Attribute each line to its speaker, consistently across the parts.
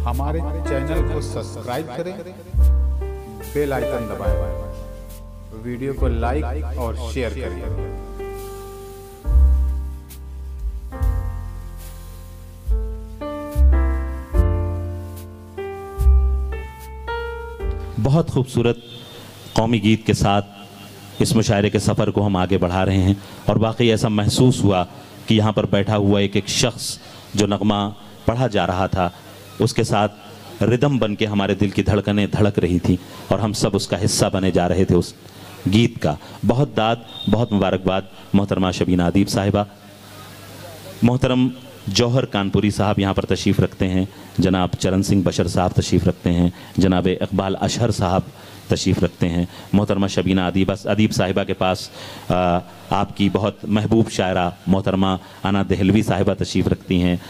Speaker 1: हमारे चैनल को सब्सक्राइब करें, बेल आइकन दबाएं, वीडियो को लाइक और शेयर करें।
Speaker 2: बहुत खूबसूरत कौमी गीत के साथ इस मुशायरे के सफ़र को हम आगे बढ़ा रहे हैं और वाकई ऐसा महसूस हुआ कि यहाँ पर बैठा हुआ एक एक शख्स जो नगमा पढ़ा जा रहा था उसके साथ रिदम बन के हमारे दिल की धड़कनें धड़क रही थी और हम सब उसका हिस्सा बने जा रहे थे उस गीत का। बहुत दाद, बहुत मुबारकबाद मोहतरमा शबीना अदीब साहिबा। मोहतरम जौहर कानपुरी साहब यहाँ पर तशरीफ़ रखते हैं, जनाब चरण सिंह बशर साहब तशरीफ़ रखते हैं, जनाब इकबाल अशहर साहब तशरीफ़ रखते हैं। मोहतरमा शबीना अदीब साहिबा के पास आपकी बहुत महबूब शायरा मोहतरमा अना दहलवी साहिबा तशरीफ़ रखती हैं।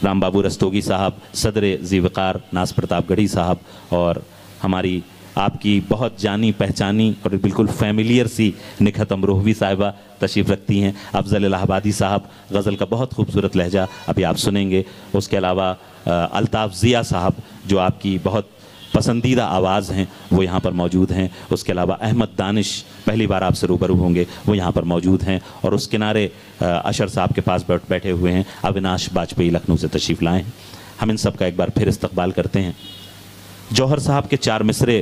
Speaker 2: राम बाबू रस्तोगी साहब, सदर ज़ीवकार नाज प्रतापगढ़ी साहब और हमारी आपकी बहुत जानी पहचानी और बिल्कुल फैमिलियर सी निखत अमरोहवी साहिबा तशरीफ़ रखती हैं। अफजल इलाहाबादी साहब, गज़ल का बहुत खूबसूरत लहजा अभी आप सुनेंगे। उसके अलावा अल्ताफ़ ज़िया साहब जो आपकी बहुत पसंदीदा आवाज़ हैं वो यहाँ पर मौजूद हैं। उसके अलावा अहमद दानिश पहली बार आपसे रूबरू होंगे, वो यहाँ पर मौजूद हैं। और उस किनारे अशर साहब के पास बैठे हुए हैं अविनाश बाजपेयी, लखनऊ से तशरीफ़ लाए हैं। हम इन सब का एक बार फिर इस्तकबाल करते हैं। जौहर साहब के 4 मिसरे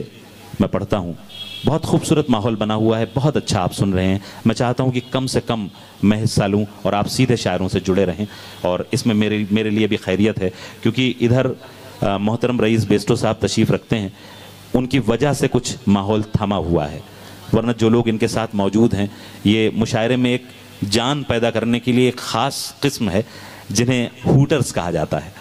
Speaker 2: मैं पढ़ता हूँ, बहुत खूबसूरत माहौल बना हुआ है, बहुत अच्छा आप सुन रहे हैं। मैं चाहता हूँ कि कम से कम मैं हिस्सा लूँ और आप सीधे शायरों से जुड़े रहें और इसमें मेरे लिए भी खैरियत है क्योंकि इधर मोहतरम रईस बेस्टो साहब तशरीफ़ रखते हैं, उनकी वजह से कुछ माहौल थमा हुआ है, वरना जो लोग इनके साथ मौजूद हैं ये मुशायरे में एक जान पैदा करने के लिए एक ख़ास किस्म है जिन्हें हूटर्स कहा जाता है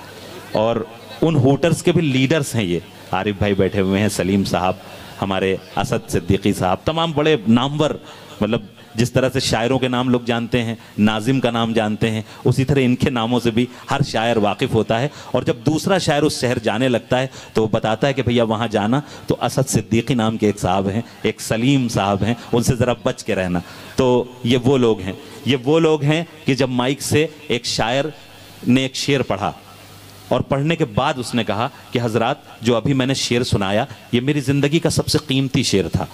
Speaker 2: और उन हूटर्स के भी लीडर्स हैं ये। आरिफ भाई बैठे हुए हैं, सलीम साहब, हमारे असद सिद्दीकी साहब, तमाम बड़े नामवर, मतलब जिस तरह से शायरों के नाम लोग जानते हैं, नाजिम का नाम जानते हैं, उसी तरह इनके नामों से भी हर शायर वाकिफ़ होता है। और जब दूसरा शायर उस शहर जाने लगता है तो वो बताता है कि भैया वहाँ जाना तो असद सिद्दीकी नाम के एक साहब हैं, एक सलीम साहब हैं, उनसे ज़रा बच के रहना। तो ये वो लोग हैं कि जब माइक से एक शायर ने एक शेर पढ़ा और पढ़ने के बाद उसने कहा कि हज़रात जो अभी मैंने शेर सुनाया ये मेरी ज़िंदगी का सबसे कीमती शेर था,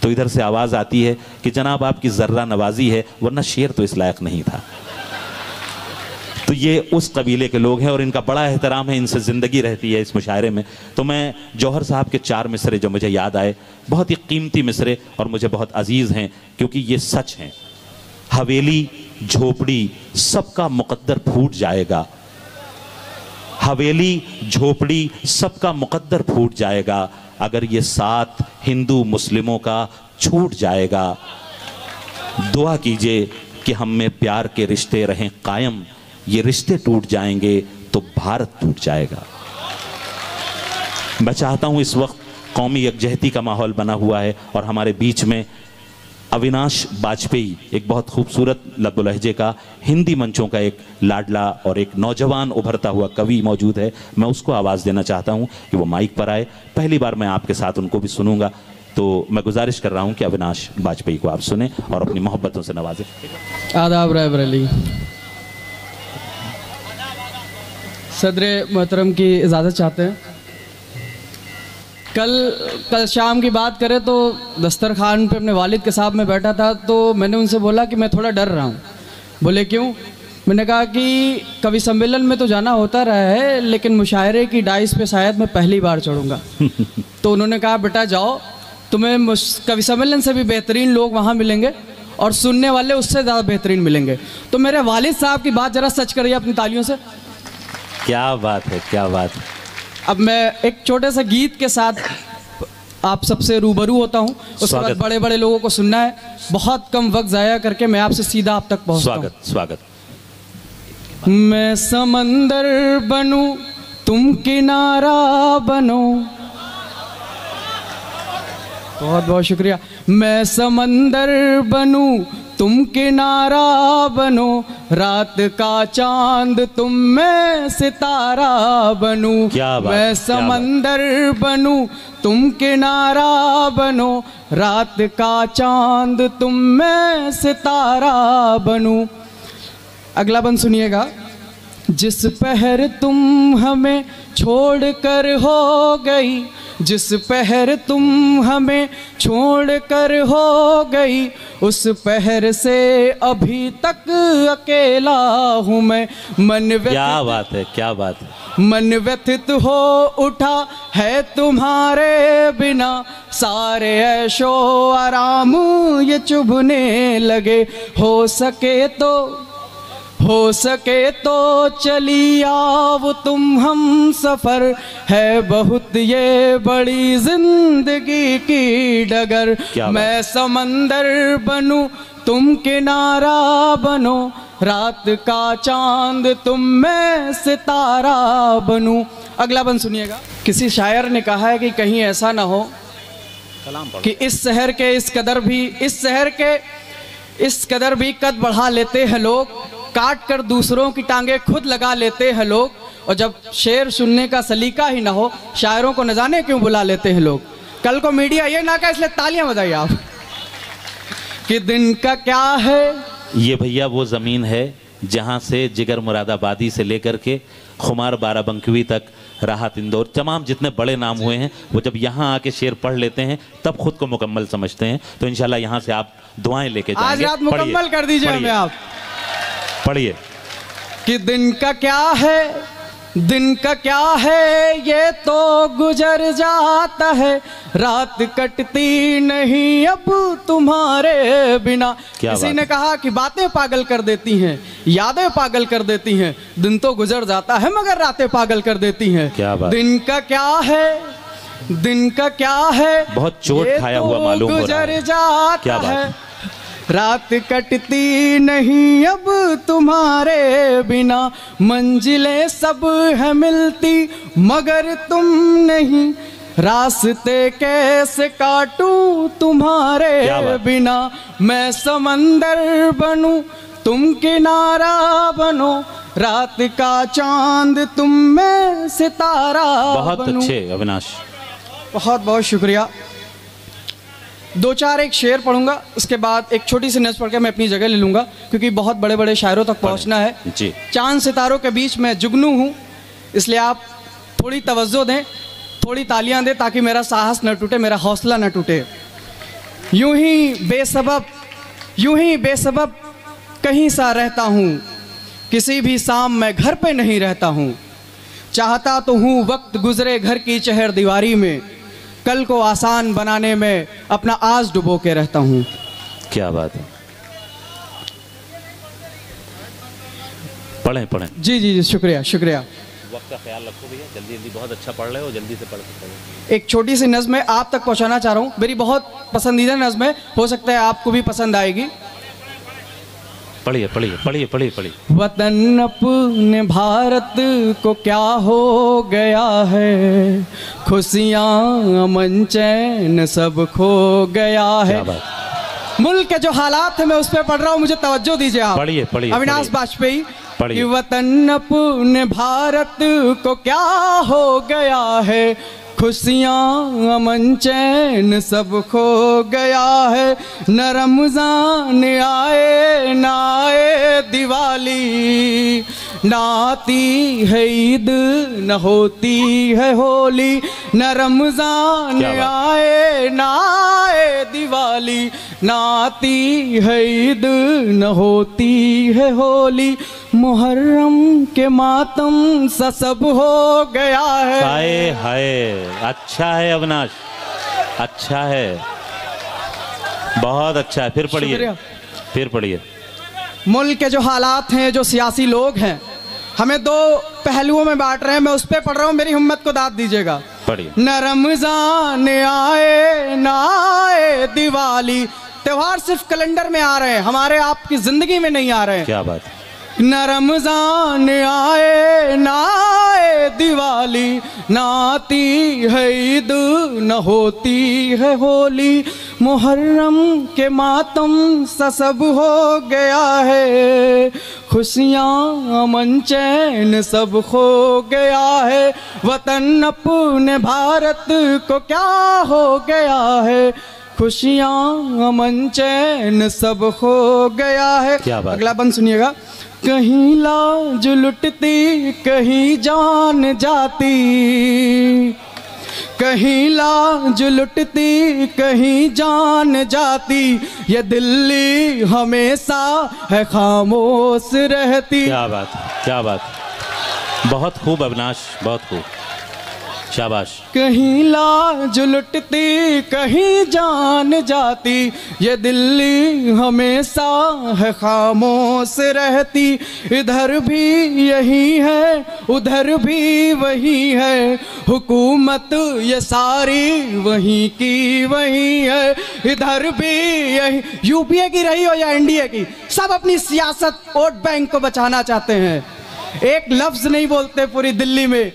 Speaker 2: तो इधर से आवाज़ आती है कि जनाब आपकी ज़र्रा नवाजी है, वरना शेर तो इस लायक नहीं था। तो ये उस कबीले के लोग हैं और इनका बड़ा एहतराम है, इनसे ज़िंदगी रहती है इस मुशायरे में। तो मैं जौहर साहब के 4 मिसरे जो मुझे याद आए, बहुत ही कीमती मिसरे और मुझे बहुत अजीज़ हैं क्योंकि ये सच हैं। हवेली झोपड़ी सबका मुकद्दर फूट जाएगा, हवेली झोपड़ी सबका मुकद्दर फूट जाएगा, अगर ये साथ हिंदू मुस्लिमों का छूट जाएगा। दुआ कीजिए कि हम में प्यार के रिश्ते रहें कायम, ये रिश्ते टूट जाएंगे तो भारत टूट जाएगा। मैं चाहता हूँ इस वक्त कौमी यकजहती का माहौल बना हुआ है और हमारे बीच में अविनाश बाजपेयी, एक बहुत खूबसूरत लब्बो लहजे का हिंदी मंचों का एक लाडला और एक नौजवान उभरता हुआ कवि मौजूद है। मैं उसको आवाज़ देना चाहता हूं कि वो माइक पर आए। पहली बार मैं आपके साथ उनको भी सुनूंगा, तो मैं गुजारिश कर रहा हूं कि अविनाश बाजपेयी को आप सुने और अपनी मोहब्बतों से नवाजें।
Speaker 3: आदाब रहबर अली, सदर मोहतरम की इजाज़त चाहते हैं। कल शाम की बात करें तो दस्तरखान पे अपने वालिद के साथ में बैठा था तो मैंने उनसे बोला कि मैं थोड़ा डर रहा हूँ। बोले क्यों? मैंने कहा कि कवि सम्मेलन में तो जाना होता रहा है लेकिन मुशायरे की डाइस पे शायद मैं पहली बार चढ़ूँगा। तो उन्होंने कहा बेटा जाओ, तुम्हें कवि सम्मेलन से भी बेहतरीन लोग वहाँ मिलेंगे और सुनने वाले उससे ज़्यादा बेहतरीन मिलेंगे। तो मेरे वालिद साहब की बात ज़रा सच करिए अपनी तालियों से।
Speaker 2: क्या बात है, क्या बात है।
Speaker 3: अब मैं एक छोटे से गीत के साथ आप सबसे रूबरू होता हूँ, उसके बाद बड़े बड़े लोगों को सुनना है। बहुत कम वक्त ज़ाया करके मैं आपसे सीधा आप तक पहुँचता हूँ।
Speaker 2: स्वागत।
Speaker 3: मैं समंदर बनूं तुम किनारा बनो, बहुत बहुत शुक्रिया। मैं समंदर बनूं तुम किनारा बनो, रात का चांद तुम मैं सितारा बनूं। मैं समंदर बनूं तुम किनारा बनो, रात का चांद तुम मैं सितारा बनूं। अगला बंद सुनिएगा। जिस पहर तुम हमें छोड़ कर हो गई, जिस पहर तुम हमें छोड़ कर हो गई, उस पहर से अभी तक अकेला हूँ मैं। मन
Speaker 2: क्या बात है, क्या बात है।
Speaker 3: मन व्यथित हो उठा है तुम्हारे बिना, सारे ऐशो आराम ये चुभने लगे। हो सके तो चली आओ तुम हम सफ़र, है बहुत ये बड़ी जिंदगी की डगर। मैं समंदर बनूं तुम किनारा बनो, रात का चांद तुम मैं सितारा बनूं। अगला बंद सुनिएगा। किसी शायर ने कहा है कि कहीं ऐसा ना हो कि इस शहर के इस कदर भी कद बढ़ा लेते हैं लोग, काट कर दूसरों की टांगे खुद लगा लेते हैं लोग। और जब शेर सुनने का सलीका ही ना हो, शायरों को न जाने क्यों बुला लेते हैं लोग। कल को मीडिया ये ना कहे, इसलिए तालियां बजाइए आप। कि दिन का क्या है,
Speaker 2: ये भैया वो ज़मीन है जहाँ से जिगर मुरादाबादी से लेकर के खुमार बाराबंकी तक, राहत इंदौर, तमाम जितने बड़े नाम हुए हैं, वो जब यहाँ आके शेर पढ़ लेते हैं तब खुद को मुकम्मल समझते हैं। तो इंशाल्लाह यहाँ से आप दुआएं लेके जाएंगे।
Speaker 3: आज रात मुकम्मल कर दीजिए हमें आप।
Speaker 2: पढ़िए।
Speaker 3: कि दिन का क्या है, दिन का क्या है, ये तो गुजर जाता है, रात कटती नहीं अब तुम्हारे बिना। किसी ने कहा कि बातें पागल कर देती हैं, यादें पागल कर देती हैं, दिन तो गुजर जाता है मगर रातें पागल कर देती हैं।
Speaker 2: क्या बात।
Speaker 3: दिन का क्या है, दिन का क्या है,
Speaker 2: बहुत चोट खाया हुआ मालूम हो रहा है।
Speaker 3: गुजर जाता
Speaker 2: क्या बात
Speaker 3: है, रात कटती नहीं अब तुम्हारे बिना, मंजिलें सब है मिलती मगर तुम नहीं, रास्ते कैसे काटूं तुम्हारे बिना। मैं समंदर बनूं तुम किनारा बनो, रात का चांद तुम में सितारा
Speaker 2: बहुत
Speaker 3: बनूं।
Speaker 2: अच्छे अविनाश,
Speaker 3: बहुत बहुत शुक्रिया। दो चार एक शेर पढ़ूंगा, उसके बाद एक छोटी सी नज़्म पढ़ के मैं अपनी जगह ले लूँगा, क्योंकि बहुत बड़े बड़े शायरों तक पहुँचना है
Speaker 2: जी।
Speaker 3: चांद सितारों के बीच मैं जुगनू हूँ, इसलिए आप थोड़ी तवज्जो दें, थोड़ी तालियां दें, ताकि मेरा साहस न टूटे, मेरा हौसला न टूटे। यूं ही बेसबब कहीं सा रहता हूँ, किसी भी शाम मैं घर पे नहीं रहता हूँ, चाहता तो हूँ वक्त गुजरे घर की चहर दीवारी में, कल को आसान बनाने में अपना आज डुबो के रहता हूँ।
Speaker 2: क्या बात है। पढ़ें पढ़ें।
Speaker 3: जी जी जी, शुक्रिया शुक्रिया।
Speaker 2: वक्त का ख्याल रखो भैया, जल्दी जल्दी, बहुत अच्छा पढ़ रहे हो, जल्दी से पढ़।
Speaker 3: एक छोटी सी नज़्म मैं आप तक पहुंचाना चाह रहा हूँ, मेरी बहुत पसंदीदा नज़्म है, हो सकता है आपको भी पसंद आएगी।
Speaker 2: पढ़िए पढ़िए पढ़िए पढ़िए पढ़िए।
Speaker 3: वतन अपने भारत को क्या हो गया है, खुशियाँ अमन चैन सब खो गया है। मुल्क के जो हालात है मैं उस पर पढ़ रहा हूँ, मुझे तवज्जो दीजिए आप।
Speaker 2: पढ़िए पढ़िए।
Speaker 3: अविनाश बाजपेयी।
Speaker 2: पढ़िए।
Speaker 3: वतन अपने भारत को क्या हो गया है, खुशियाँ अमन चैन सब खो गया है, न रमज़ान आए न आए दिवाली, न आती है ईद न होती है होली, न रमज़ान आए न आए दिवाली, न आती है ईद न होती है होली, मुहर्रम के मातम सा सब हो गया है।
Speaker 2: हाय हाय, अच्छा है अविनाश, अच्छा है, बहुत अच्छा है। फिर पढ़िए, फिर पढ़िए।
Speaker 3: मुल्क के जो हालात हैं, जो सियासी लोग हैं, हमें दो पहलुओं में बांट रहे हैं, मैं उस पर पढ़ रहा हूँ, मेरी हिम्मत को दाद दीजिएगा।
Speaker 2: पढ़िए।
Speaker 3: न रमजान आए न आए दिवाली, त्योहार सिर्फ कैलेंडर में आ रहे हैं, हमारे आपकी जिंदगी में नहीं आ रहे हैं।
Speaker 2: क्या बात है।
Speaker 3: न रमजान आए न आए दिवाली, न आती है ईद न होती है होली, मुहर्रम के मातम सा सब हो गया है, खुशियाँ अमन चैन सब खो गया है, वतन अपने भारत को क्या हो गया है, खुशियाँ अमन चैन सब खो गया है। अगला बंद सुनिएगा। कहीं लाज लुटती कहीं जान जाती, कहीं लाज लुटती कहीं जान जाती, ये दिल्ली हमेशा है खामोश रहती।
Speaker 2: क्या बात, क्या बात, बहुत खूब अविनाश, बहुत खूब, शाबाश।
Speaker 3: कहीं लाज लुटती कहीं जान जाती, ये दिल्ली हमेशा है खामोश रहती, इधर भी यही है उधर भी वही है, हुकूमत ये सारी वहीं की वही है, इधर भी यही, यूपीए की रही हो या एनडीए की, सब अपनी सियासत वोट बैंक को बचाना चाहते हैं, एक लफ्ज नहीं बोलते पूरी दिल्ली में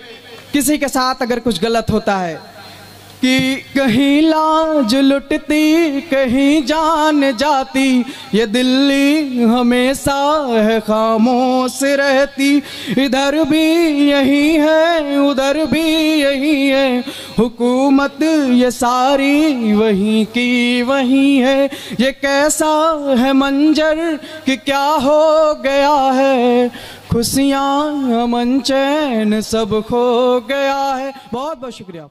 Speaker 3: किसी के साथ अगर कुछ गलत होता है, कि कहीं लाज लुटती कहीं जान जाती, ये दिल्ली हमेशा है खामोश रहती, इधर भी यही है उधर भी यही है, हुकूमत ये सारी वहीं की वहीं है, ये कैसा है मंजर कि क्या हो गया है, खुशियाँ अमन चैन सब खो गया है। बहुत बहुत शुक्रिया।